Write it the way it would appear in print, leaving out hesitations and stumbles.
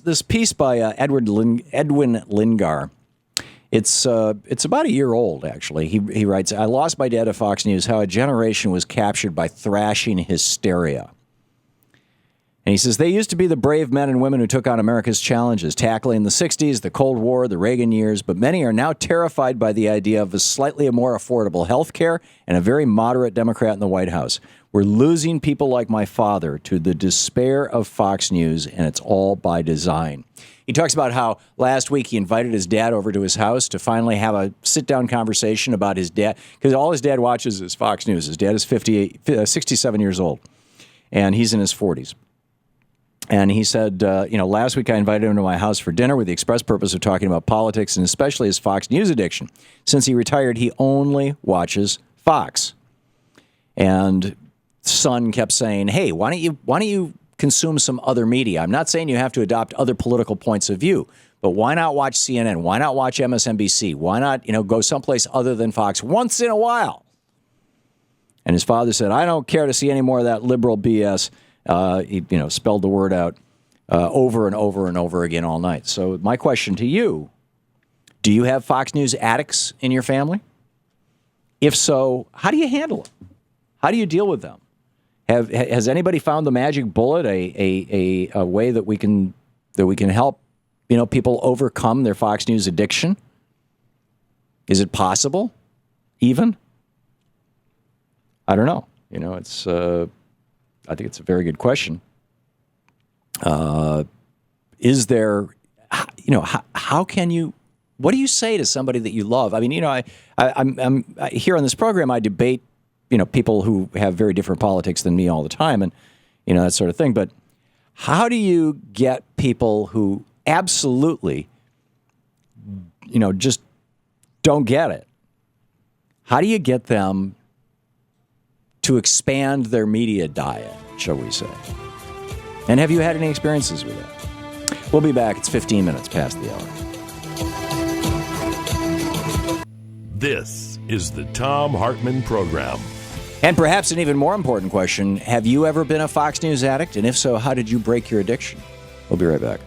this piece by Edwin Lingar. It's about a year old, actually. He writes, I lost my dad at Fox News, how a generation was captured by thrashing hysteria. And he says, they used to be the brave men and women who took on America's challenges, tackling the 60s, the Cold War, the Reagan years, but many are now terrified by the idea of a slightly more affordable health care and a very moderate Democrat in the White House. We're losing people like my father to the despair of Fox News, and it's all by design. He talks about how last week he invited his dad over to his house to finally have a sit-down conversation about his dad, because all his dad watches is Fox News. His dad is 67 years old, and he's in his 40s. And he said, last week I invited him to my house for dinner with the express purpose of talking about politics and especially his Fox News addiction. Since he retired, he only watches Fox. And son kept saying, hey, why don't you consume some other media? I'm not saying you have to adopt other political points of view, but why not watch CNN? Why not watch MSNBC? Why not, go someplace other than Fox once in a while? And his father said, I don't care to see any more of that liberal BS. He spelled the word out over and over and over again all night. So my question to you, do you have Fox News addicts in your family? If so, how do you handle it? How do you deal with them? Has anybody found the magic bullet, a way that we can help people overcome their Fox News addiction? Is it possible? Even? I don't know. It's I think it's a very good question. Is there, how can you, what do you say to somebody that you love? I mean, I'm here on this program, I debate, people who have very different politics than me all the time and, that sort of thing. But how do you get people who absolutely, just don't get it? How do you get them to expand their media diet, shall we say? And have you had any experiences with that? We'll be back. It's 15 minutes past the hour. This is the Thom Hartmann Program. And perhaps an even more important question, have you ever been a Fox News addict? And if so, how did you break your addiction? We'll be right back.